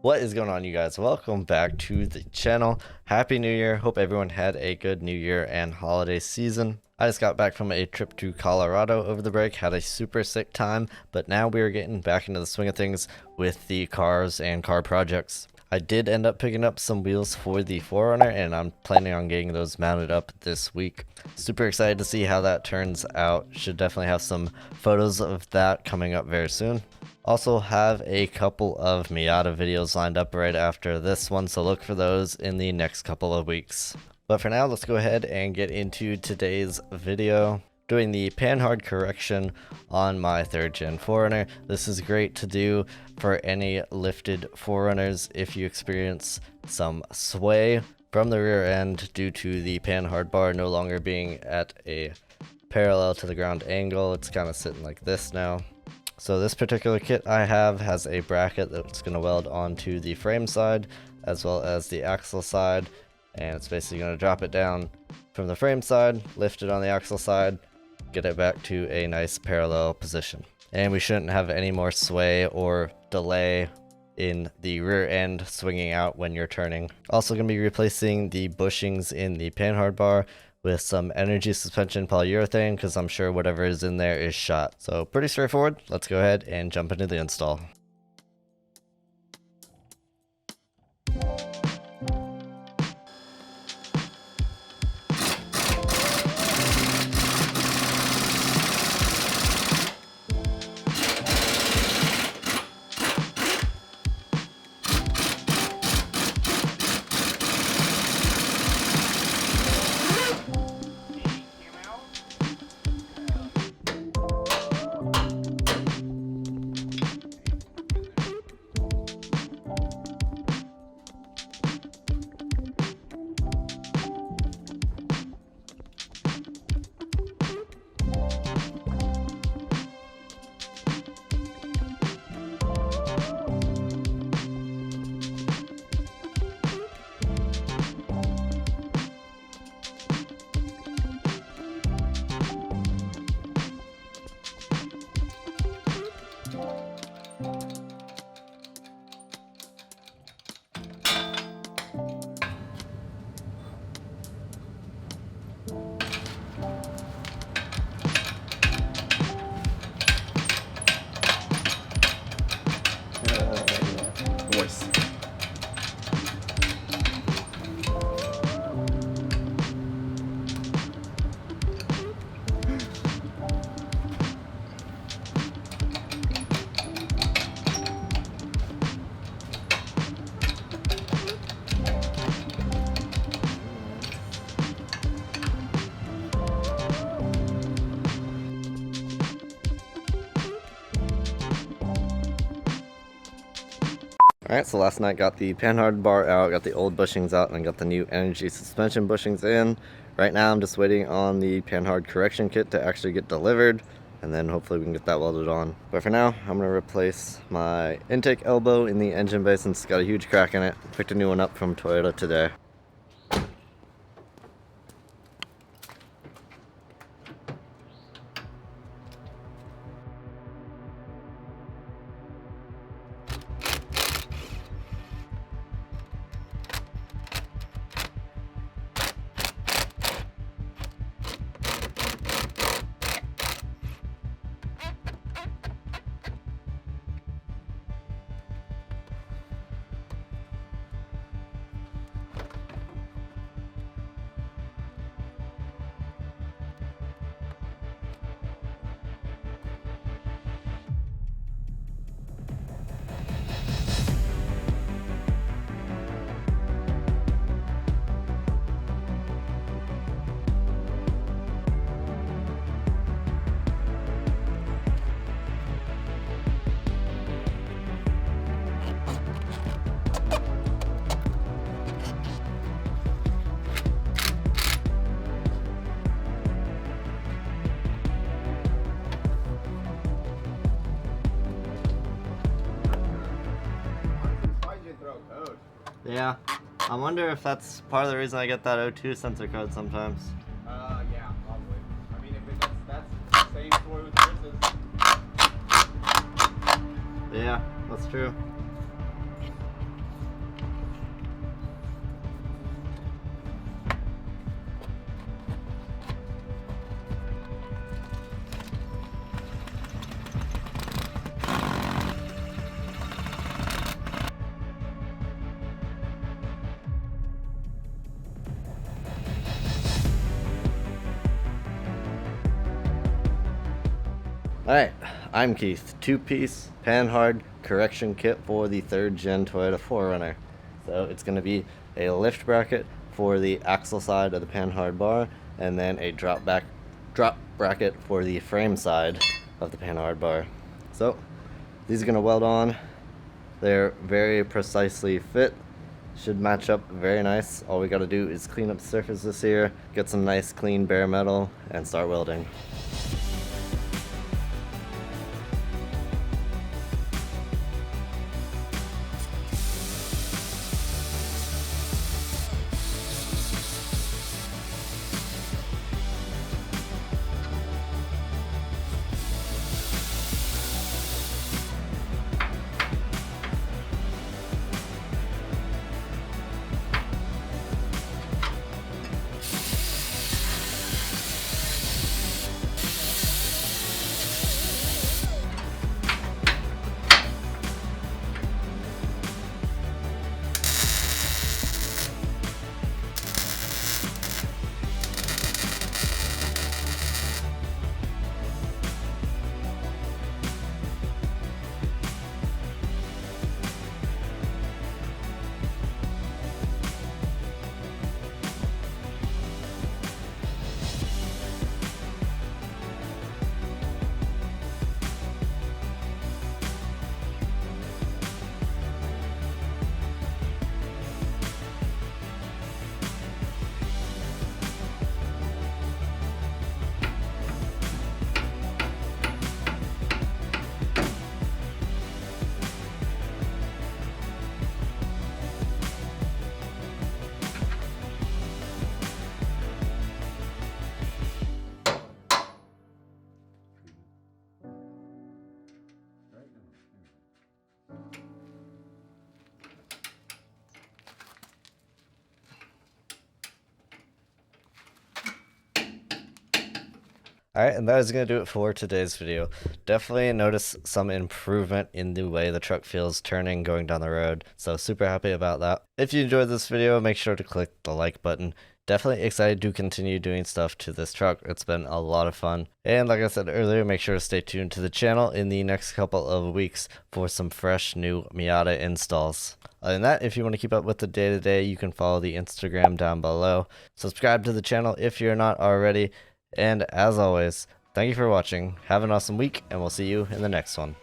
What is going on, you guys? Welcome back to the channel. Happy New Year. Hope everyone had a good New Year and holiday season. I just got back from a trip to Colorado over the break, had a super sick time, but now we are getting back into the swing of things with the cars and car projects. I did end up picking up some wheels for the 4Runner, and I'm planning on getting those mounted up this week. Super excited to see how that turns out. Should definitely have some photos of that coming up very soon. Also have a couple of Miata videos lined up right after this one, so look for those in the next couple of weeks. But for now, let's go ahead and get into today's video. Doing the Panhard correction on my 3rd gen 4Runner. This is great to do for any lifted 4Runners if you experience some sway from the rear end due to the Panhard bar no longer being at a parallel to the ground angle. It's kind of sitting like this now. So this particular kit I have has a bracket that's going to weld onto the frame side as well as the axle side, and it's basically going to drop it down from the frame side, lift it on the axle side, get it back to a nice parallel position. And we shouldn't have any more sway or delay in the rear end swinging out when you're turning. Also going to be replacing the bushings in the Panhard bar with some energy suspension polyurethane, because I'm sure whatever is in there is shot. So pretty straightforward. Let's go ahead and jump into the install. Voice. Alright, so last night got the Panhard bar out, got the old bushings out, and got the new energy suspension bushings in. Right now I'm just waiting on the Panhard correction kit to actually get delivered, and then hopefully we can get that welded on. But for now, I'm going to replace my intake elbow in the engine bay since it's got a huge crack in it. Picked a new one up from Toyota today. Yeah, I wonder if that's part of the reason I get that O2 sensor code sometimes. Yeah, probably. I mean, if that's the same story with Chris's. Yeah, that's true. Alright, Eimkeith 2-piece Panhard correction kit for the 3rd gen Toyota 4Runner. So it's going to be a lift bracket for the axle side of the Panhard bar, and then a drop bracket for the frame side of the Panhard bar. So these are going to weld on. They're very precisely fit. Should match up very nice. All we got to do is clean up the surfaces here, get some nice clean bare metal, and start welding. Alright, and that is going to do it for today's video. Definitely notice some improvement in the way the truck feels turning going down the road, so super happy about that. If you enjoyed this video, make sure to click the like button. Definitely excited to continue doing stuff to this truck. It's been a lot of fun. And like I said earlier, make sure to stay tuned to the channel in the next couple of weeks for some fresh new Miata installs. Other than that, if you want to keep up with the day-to-day, you can follow the Instagram down below. Subscribe to the channel if you're not already. And as always, thank you for watching, have an awesome week, and we'll see you in the next one.